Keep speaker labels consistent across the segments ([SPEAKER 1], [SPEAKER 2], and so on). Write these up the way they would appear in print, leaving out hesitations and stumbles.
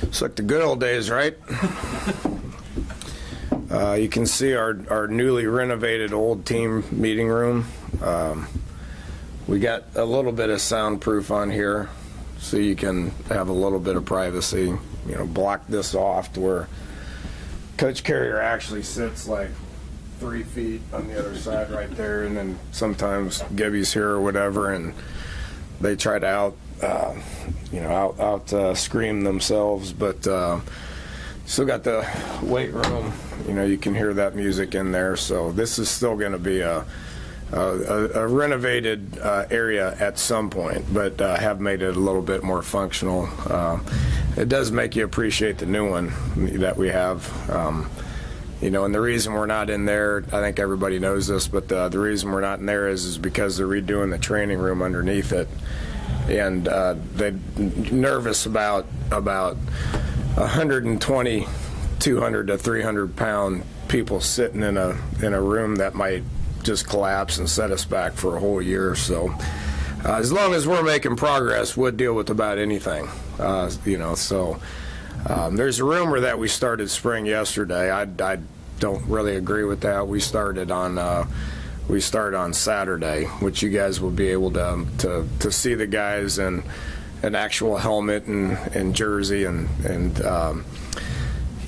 [SPEAKER 1] It's like the good old days, right? You can see our newly renovated old team meeting room. We got a little bit of soundproof on here, so you can have a little bit of privacy. You know, block this off to where Coach Carrier actually sits like 3 feet on the other side right there, and then sometimes Gibby's here or whatever, and they try to scream themselves, but still got the weight room. You know, you can hear that music in there. So this is still going to be a renovated area at some point, but have made it a little bit more functional. It does make you appreciate the new one that we have. You know, and the reason we're not in there, I think everybody knows this, but the reason we're not in there is because they're redoing the training room underneath it. And they're nervous about 120, 200 to 300 pound people sitting in a room that might just collapse and set us back for a whole year. So as long as we're making progress, we'll deal with about anything. You know, so there's a rumor that we started spring yesterday. I don't really agree with that. We started on Saturday, which you guys will be able to see the guys in an actual helmet and jersey and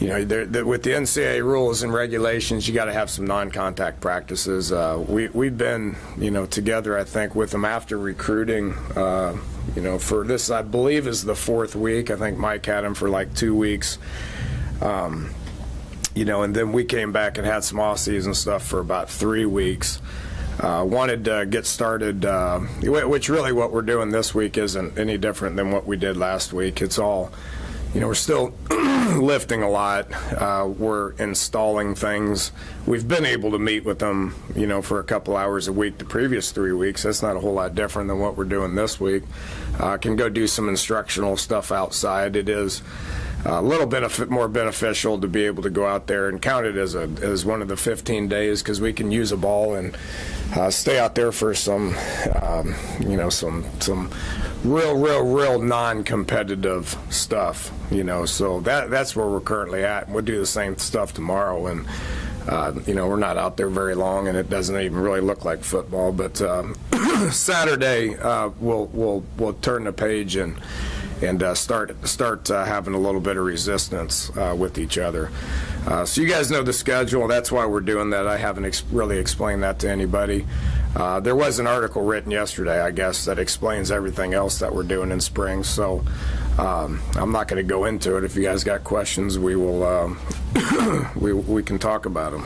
[SPEAKER 1] you know, with the NCAA rules and regulations, you got to have some non-contact practices. We've been, you know, together, I think, with them after recruiting. You know, for this, I believe, is the 4th week. I think Mike had him for like 2 weeks. You know, and then we came back and had some off-season stuff for about 3 weeks. Wanted to get started, which really what we're doing this week isn't any different than what we did last week. It's all, you know, we're still lifting a lot. We're installing things. We've been able to meet with them, you know, for a couple hours a week the previous 3 weeks. That's not a whole lot different than what we're doing this week. Can go do some instructional stuff outside. It is a little bit more beneficial to be able to go out there and count it as one of the 15 days, because we can use a ball and stay out there for some, you know, some real non-competitive stuff, you know. So that's where we're currently at. We'll do the same stuff tomorrow, and you know, we're not out there very long, and it doesn't even really look like football. But Saturday we'll turn the page and start having a little bit of resistance with each other. So you guys know the schedule. That's why we're doing that. I haven't really explained that to anybody. There was an article written yesterday, I guess, that explains everything else that we're doing in spring. So I'm not going to go into it. If you guys got questions, we will we can talk about them.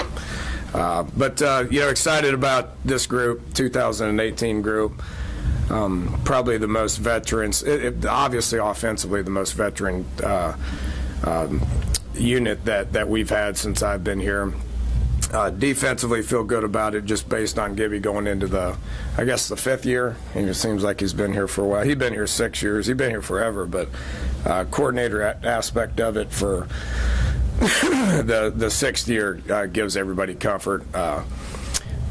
[SPEAKER 1] But you know, excited about this group, 2018 group. Probably the most veterans, obviously offensively the most veteran unit that we've had since I've been here. Defensively, feel good about it just based on Gibby going into the 5th year. And it seems like he's been here for a while. He's been here 6 years. He's been here forever, but coordinator aspect of it for the 6th year gives everybody comfort.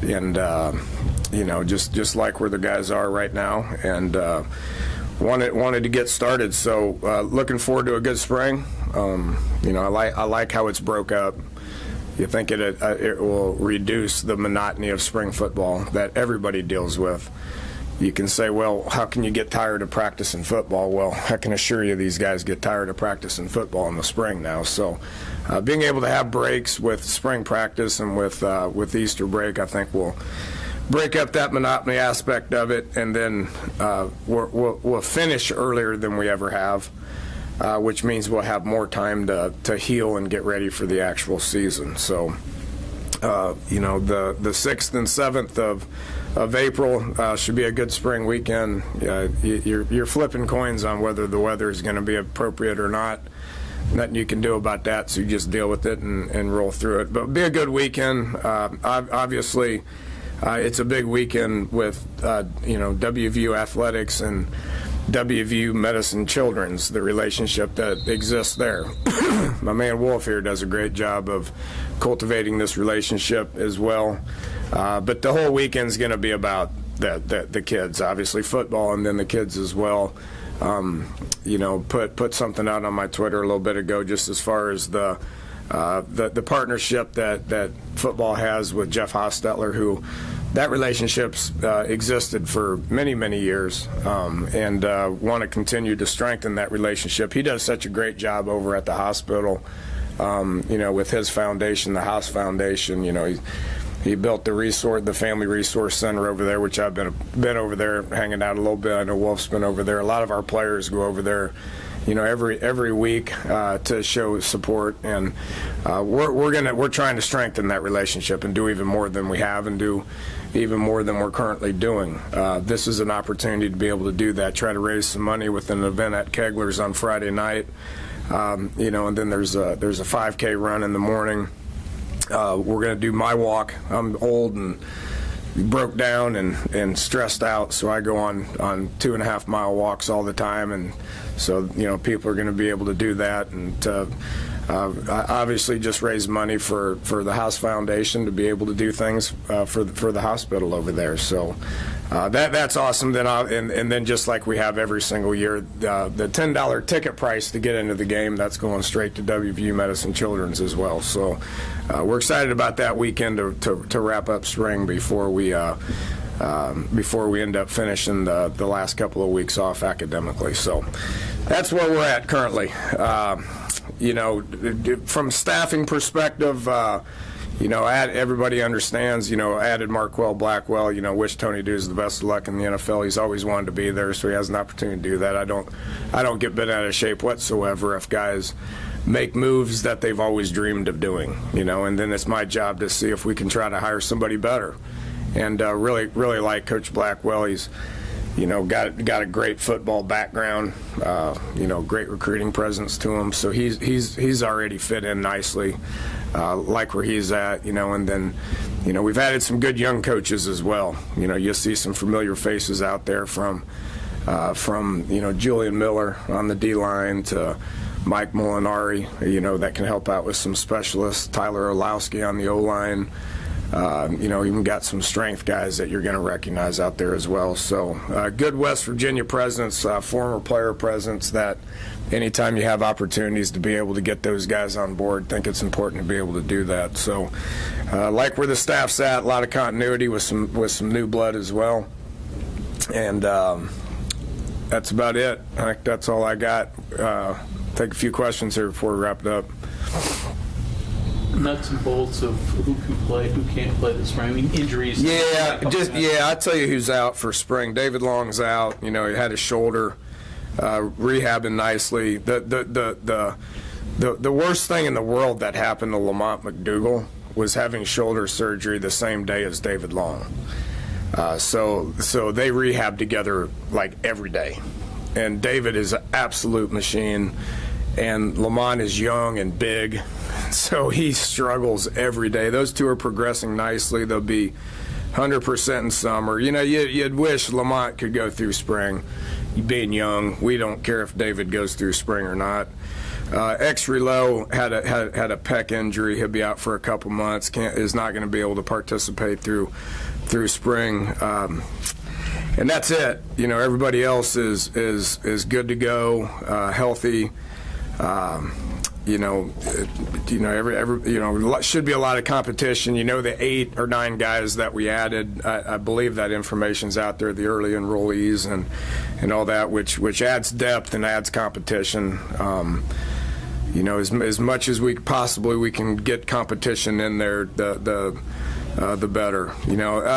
[SPEAKER 1] And you know, just like where the guys are right now, and wanted to get started. So looking forward to a good spring. You know, I like how it's broke up. You think it will reduce the monotony of spring football that everybody deals with. You can say, well, how can you get tired of practicing football? Well, I can assure you these guys get tired of practicing football in the spring now. So being able to have breaks with spring practice and with Easter break, I think will break up that monotony aspect of it, and then we'll finish earlier than we ever have, which means we'll have more time to heal and get ready for the actual season. So you know, the 6th and 7th of April should be a good spring weekend. You're flipping coins on whether the weather is going to be appropriate or not. Nothing you can do about that, so you just deal with it and roll through it. But it'll be a good weekend. Obviously, it's a big weekend with you know, WVU athletics and WVU Medicine Children's, the relationship that exists there. My man Wolf here does a great job of cultivating this relationship as well. But the whole weekend's going to be about the kids, obviously football, and then the kids as well. put something out on my Twitter a little bit ago, just as far as the partnership that football has with Jeff Hostetler, who that relationship's existed for many, many years, and want to continue to strengthen that relationship. He does such a great job over at the hospital, with his foundation, the House Foundation. He built the Family Resource Center over there, which I've been over there hanging out a little bit. I know Wolf's been over there. A lot of our players go over there, every week to show support, and we're trying to strengthen that relationship and do even more than we have, and do even more than we're currently doing. This is an opportunity to be able to do that. Try to raise some money with an event at Kegler's on Friday night, and then there's a 5K run in the morning. We're going to do my walk. I'm old and broke down and stressed out, so I go on 2.5 mile walks all the time, and so people are going to be able to do that, and obviously just raise money for the House Foundation to be able to do things for the hospital over there. So that's awesome. Then and then just like we have every single year, the $10 ticket price to get into the game, that's going straight to WVU Medicine Children's as well. So we're excited about that weekend to wrap up spring before we end up finishing the last couple of weeks off academically. So that's where we're at currently. From staffing perspective, everybody understands, added Marquell Blackwell, wish Tony Dews the best of luck in the NFL. He's always wanted to be there, so he has an opportunity to do that. I don't get bent out of shape whatsoever if guys make moves that they've always dreamed of doing, and then it's my job to see if we can try to hire somebody better. And really like Coach Blackwell. He's got a great football background, great recruiting presence to him. So he's already fit in nicely, like where he's at, and then, we've added some good young coaches as well. You'll see some familiar faces out there from Julian Miller on the D-line to Mike Molinari, that can help out with some specialists, Tyler Orlowski on the O-line. Even got some strength guys that you're going to recognize out there as well. So good West Virginia presence, former player presence, that anytime you have opportunities to be able to get those guys on board, think it's important to be able to do that. So like where the staff's at, a lot of continuity with some new blood as well. And that's about it. I think that's all I got. Take a few questions here before we wrap it up.
[SPEAKER 2] Nuts and bolts of who can play, who can't play this spring. I mean, injuries.
[SPEAKER 1] I'll tell you who's out for spring. David Long's out. He had his shoulder rehabbing nicely. The worst thing in the world that happened to Lamont McDougal was having shoulder surgery the same day as David Long. So they rehab together like every day. And David is an absolute machine, and Lamont is young and big, so he struggles every day. Those two are progressing nicely. They'll be 100% in summer. You'd wish Lamont could go through spring. Being young, we don't care if David goes through spring or not. X-Relo had a pec injury. He'll be out for a couple months. Is not going to be able to participate through spring. And that's it. Everybody else is good to go, healthy. Should be a lot of competition. The 8 or 9 guys that we added, I believe that information's out there, the early enrollees and all that, which adds depth and adds competition. As much as we can get competition in there, the better.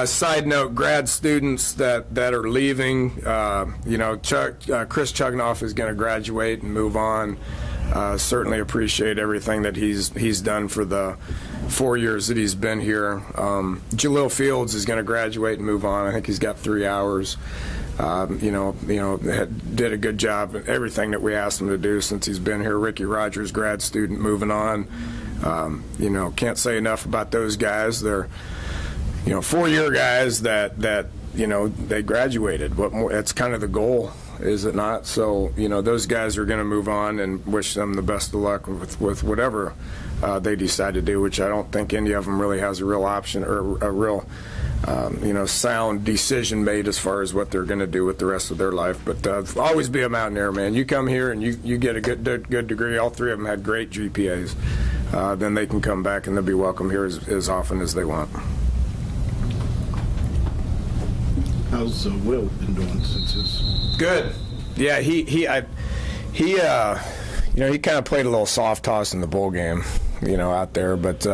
[SPEAKER 1] Side note, grad students that are leaving, Chris Chugnoff is going to graduate and move on. Certainly appreciate everything that he's done for the 4 years that he's been here. Jalil Fields is going to graduate and move on. I think he's got 3 hours. Did a good job at everything that we asked him to do since he's been here. Ricky Rogers, grad student, moving on. Can't say enough about those guys. They're, 4-year guys that they graduated. What more? That's kind of the goal, is it not? So, those guys are going to move on, and wish them the best of luck with whatever they decide to do, which I don't think any of them really has a real option or a real sound decision made as far as what they're going to do with the rest of their life. But always be a Mountaineer, man. You come here and you get a good degree. All three of them had great GPAs. Then they can come back and they'll be welcome here as often as they want.
[SPEAKER 3] How's Will been doing since his?
[SPEAKER 1] Good. Yeah, he kind of played a little soft toss in the bowl game, out there. But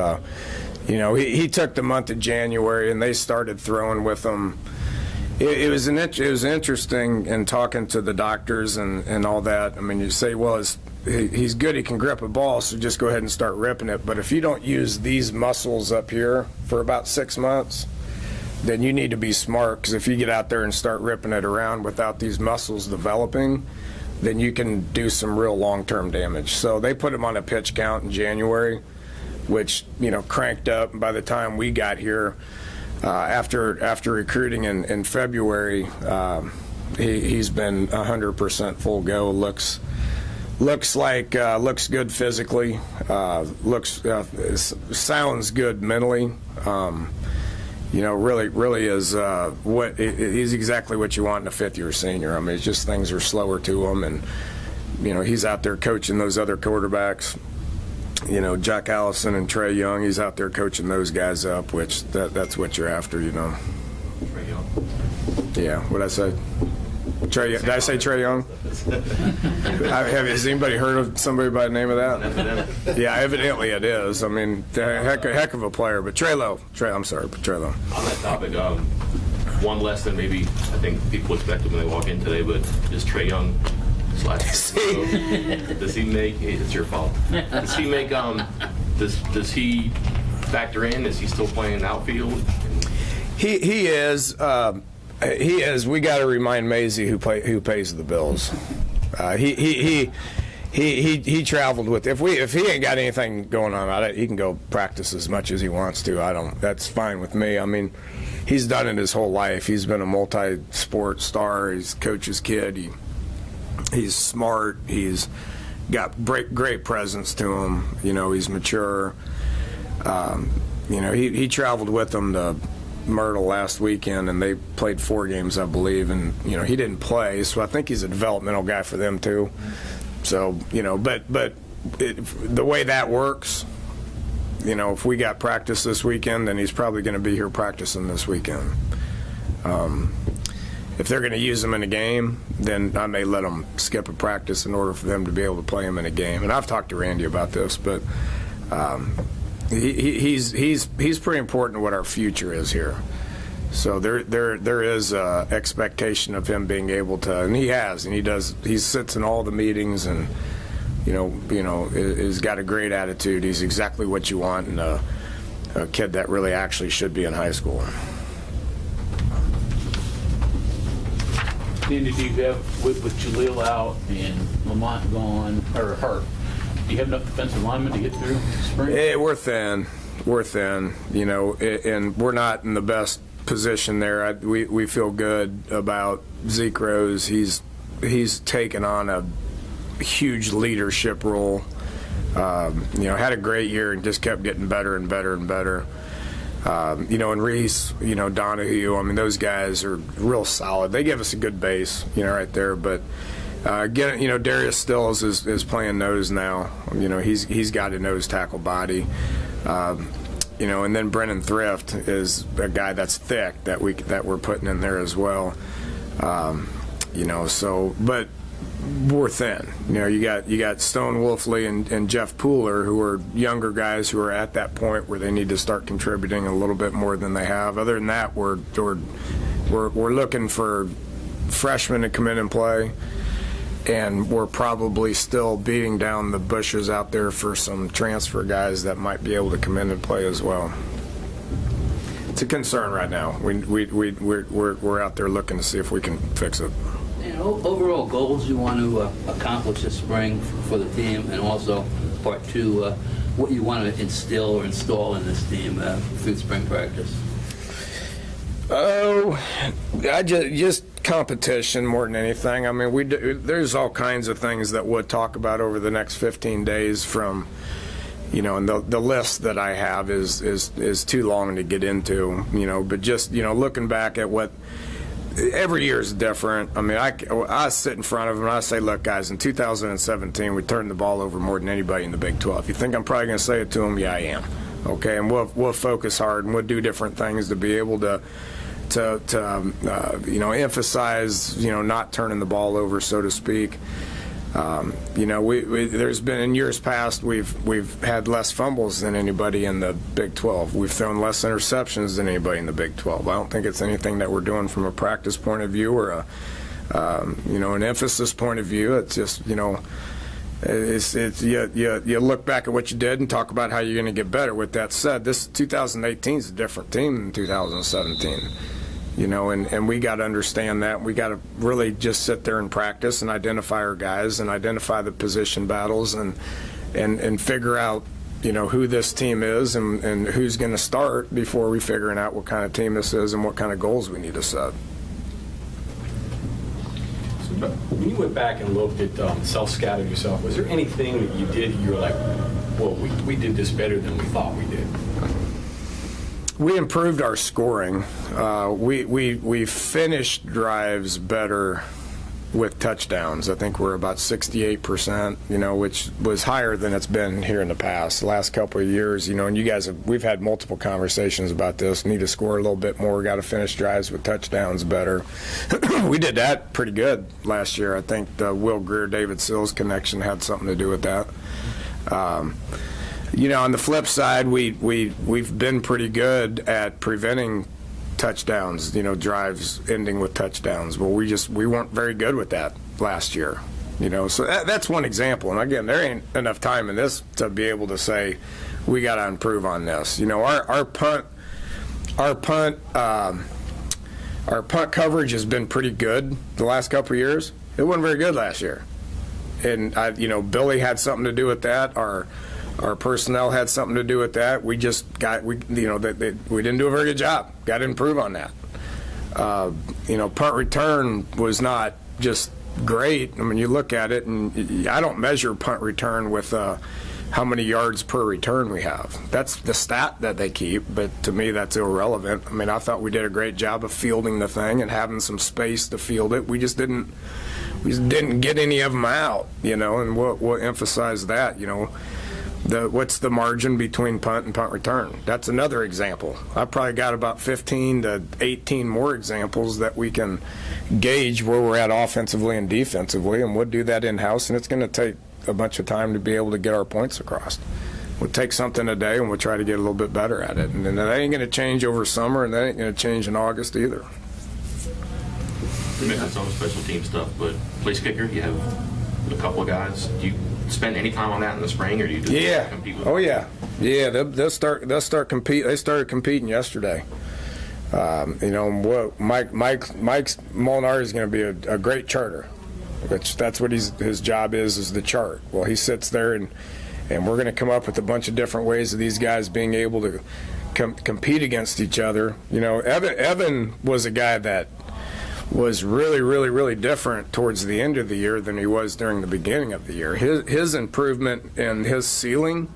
[SPEAKER 1] he took the month of January and they started throwing with him. It was interesting in talking to the doctors and all that. I mean, you say, well, he's good, he can grip a ball, so just go ahead and start ripping it. But if you don't use these muscles up here for about 6 months, then you need to be smart, because if you get out there and start ripping it around without these muscles developing, then you can do some real long-term damage. So they put him on a pitch count in January, which cranked up. And by the time we got here, after recruiting in February, he's been 100% full go. Looks good physically. Sounds good mentally. Really is he's exactly what you want in a fifth-year senior. I mean, it's just things are slower to him, and he's out there coaching those other quarterbacks. Jack Allison and Trey Young. He's out there coaching those guys up, which that's what you're after.
[SPEAKER 4] Trey Young.
[SPEAKER 1] Yeah. What'd I say? Did I say Trey Young? Has anybody heard of somebody by the name of that? Yeah, evidently it is. I mean, heck of a player. But Trey Lowe. I'm sorry, but Trey Lowe.
[SPEAKER 4] On that topic, one less than maybe I think people expected when they walk in today, but is Trey Young does he make? It's your fault. Does he make? Does he factor in? Is he still playing outfield?
[SPEAKER 1] He is. He is. We got to remind Maisie who pays the bills. He traveled with. If he ain't got anything going on, he can go practice as much as he wants to. That's fine with me. I mean, he's done it his whole life. He's been a multi-sport star. He's coach's kid. He's smart. He's got great presence to him. He's mature. He traveled with them to Myrtle last weekend, and they played 4 games, I believe, and he didn't play, so I think he's a developmental guy for them too. So but the way that works, if we got practice this weekend, then he's probably going to be here practicing this weekend. If they're going to use him in a game, then I may let them skip a practice in order for them to be able to play him in a game. And I've talked to Randy about this, but he's pretty important to what our future is here. So there is a expectation of him being able to, and he does. He sits in all the meetings, and he's got a great attitude. He's exactly what you want in a kid that really actually should be in high school.
[SPEAKER 2] Then did you have with Jaleel out and Lamont gone or hurt? Do you have enough defensive linemen to get through spring?
[SPEAKER 1] We're thin. And we're not in the best position there. We feel good about Zeke Rose. He's taken on a huge leadership role. Had a great year and just kept getting better and better and better. And Reese, Donahue, I mean, those guys are real solid. They give us a good base, right there. But Darius Stills is playing nose now. He's got a nose tackle body. And then Brennan Thrift is a guy that's thick that we're putting in there as well. But we're thin. You got Stone Wolfley and Jeff Pooler, who are younger guys who are at that point where they need to start contributing a little bit more than they have. Other than that, we're looking for freshmen to come in and play, and we're probably still beating down the bushes out there for some transfer guys that might be able to come in and play as well. It's a concern right now. We're out there looking to see if we can fix it.
[SPEAKER 5] Overall goals you want to accomplish this spring for the team, and also part 2, what you want to instill or install in this team through spring practice.
[SPEAKER 1] Just competition more than anything. I mean, there's all kinds of things that we'll talk about over the next 15 days, from and the list that I have is too long to get into, but just, looking back at what every year is different. I mean, I sit in front of them and I say, look, guys, in 2017, we turned the ball over more than anybody in the Big 12. You think I'm probably going to say it to them? Yeah, I am. Okay, and we'll focus hard and we'll do different things to be able to emphasize, not turning the ball over, so to speak. There's been, in years past, we've had less fumbles than anybody in the Big 12. We've thrown less interceptions than anybody in the Big 12. I don't think it's anything that we're doing from a practice point of view or an emphasis point of view. It's just, you look back at what you did and talk about how you're going to get better. With that said, this 2018 is a different team than 2017. And we got to understand that. We got to really just sit there and practice and identify our guys and identify the position battles and figure out, who this team is and who's going to start before we figuring out what kind of team this is and what kind of goals we need to set.
[SPEAKER 6] So, when you went back and looked at self-scouted yourself, was there anything that you did you were like, well, we did this better than we thought we did?
[SPEAKER 1] We improved our scoring. We finished drives better with touchdowns. I think we're about 68%, which was higher than it's been here in the past. The last couple of years, and you guys we've had multiple conversations about this. Need to score a little bit more. Got to finish drives with touchdowns better. We did that pretty good last year. I think the Will Greer, David Sills connection had something to do with that. On the flip side, we've been pretty good at preventing touchdowns, drives ending with touchdowns. Well, we weren't very good with that last year, So that's one example. And again, there ain't enough time in this to be able to say we got to improve on this. Our punt coverage has been pretty good the last couple of years. It wasn't very good last year, and Billy had something to do with that. Our personnel had something to do with that. We just we didn't do a very good job. Got to improve on that. Punt return was not just great. I mean, you look at it, and I don't measure punt return with how many yards per return we have. That's the stat that they keep, but to me, that's irrelevant. I mean, I thought we did a great job of fielding the thing and having some space to field it. We just didn't get any of them out, and we'll emphasize that, what's the margin between punt and punt return? That's another example. I probably got about 15 to 18 more examples that we can gauge where we're at offensively and defensively, and we'll do that in-house, and it's going to take a bunch of time to be able to get our points across. We'll take something a day, and we'll try to get a little bit better at it. And that ain't going to change over summer, and that ain't going to change in August either.
[SPEAKER 4] You mentioned some special team stuff, but place kicker, you have a couple of guys. Do you spend any time on that in the spring, or do you just compete with them? They'll start compete. They started competing yesterday. Mike Molinar is going to be a great charter, which that's what his job is the chart. Well, he sits there and we're going to come up with a bunch of different ways of these guys being able to compete against each other. Evan was a guy that was really, really, really different towards the end of the year than he was during the beginning of the year. His improvement and his ceiling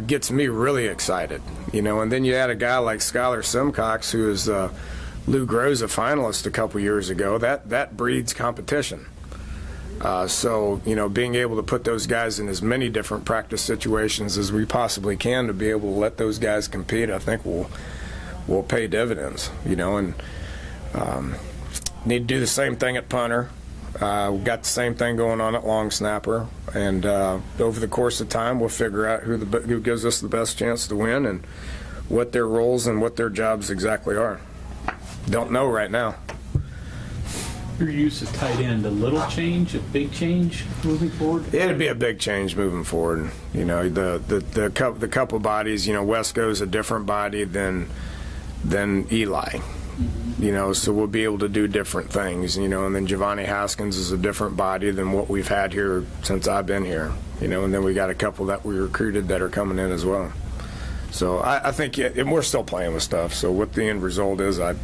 [SPEAKER 4] gets me really excited, And then you add a guy like Skylar Simcox, who is Lou Groza finalist a couple years ago. That breeds competition. So being able to put those guys in as many different practice situations as we possibly can to be able to let those guys compete, I think will pay dividends. And need to do the same thing at punter. We've got the same thing going on at long snapper, and over the course of time, we'll figure out who gives us the best chance to win and what their roles and what their jobs exactly are. Don't know right now.
[SPEAKER 2] Your use of tight end, a little change, a big change moving forward?
[SPEAKER 1] It'd be a big change moving forward. The couple bodies. Wesco's a different body than Eli. So we'll be able to do different things, and then Giovanni Haskins is a different body than what we've had here since I've been here, and then we got a couple that we recruited that are coming in as well. So I think and we're still playing with stuff. So what the end result is, I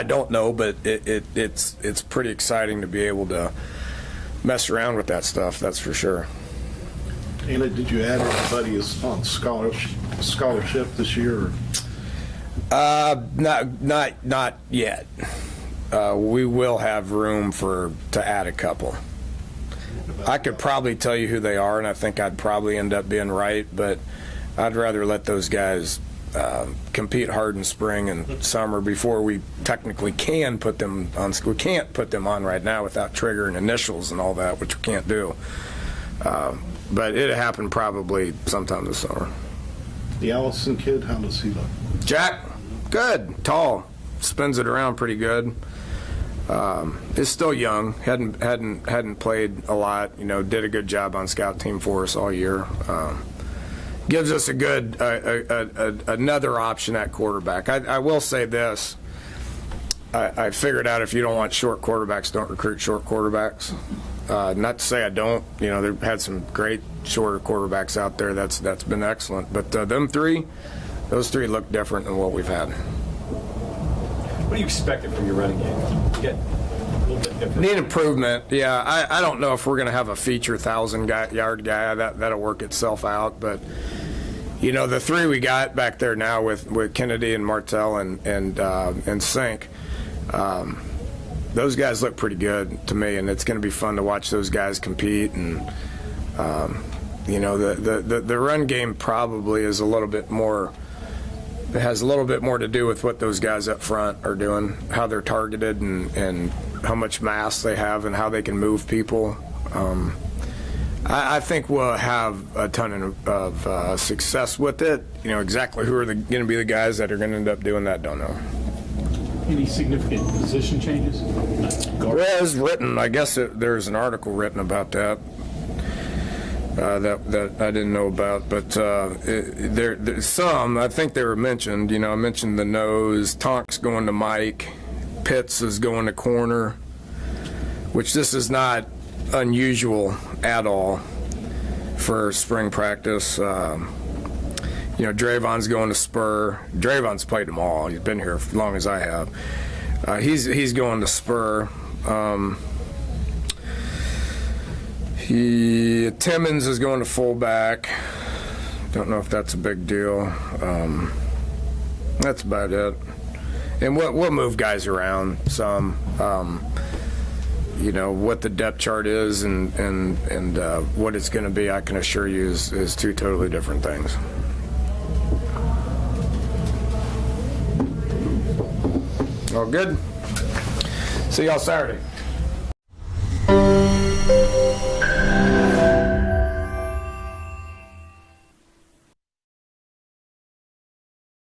[SPEAKER 1] don't know, but it's pretty exciting to be able to mess around with that stuff. That's for sure.
[SPEAKER 3] Dana, did you add anybody is on scholarship this year?
[SPEAKER 4] Not yet. We will have room to add a couple. I could probably tell you who they are, and I think I'd probably end up being right, but I'd rather let those guys compete hard in spring and summer before we technically can put them on. We can't put them on right now without triggering initials and all that, which we can't do. But it happened probably sometime this summer.
[SPEAKER 3] The Allison kid, how does he look?
[SPEAKER 4] Jack, good, tall, spins it around pretty good. Is still young, hadn't played a lot. You know, did a good job on scout team for us all year. Gives us a good another option at quarterback. I will say this. I figured out if you don't want short quarterbacks, don't recruit short quarterbacks. Not to say I don't. You know, they've had some great shorter quarterbacks out there. That's been excellent. But those three look different than what we've had.
[SPEAKER 6] What do you expect from your running game? You get a little bit different.
[SPEAKER 4] Need improvement. Yeah, I don't know if we're going to have a feature 1,000-yard guy. That'll work itself out. But you know, the three we got back there now with Kennedy and Martell and Sink. Those guys look pretty good to me, and it's going to be fun to watch those guys compete. And you know, the run game probably is a little bit more. It has a little bit more to do with what those guys up front are doing, how they're targeted, and how much mass they have, and how they can move people. I think we'll have a ton of success with it. You know, exactly who are going to be the guys that are going to end up doing that, don't know.
[SPEAKER 2] Any significant position changes?
[SPEAKER 4] Well, it's written. I guess there's an article written about that. That I didn't know about, but there's some. I think they were mentioned. You know, I mentioned the nose. Tonk's going to Mike. Pitts is going to corner, which this is not unusual at all for spring practice. You know, Drayvon's going to spur. Drayvon's played them all. He's been here as long as I have. He's going to spur. Timmons is going to fullback. Don't know if that's a big deal. That's about it. And we'll move guys around some. You know, what the depth chart is and what it's going to be, I can assure you, is two totally different things. All good? See y'all Saturday.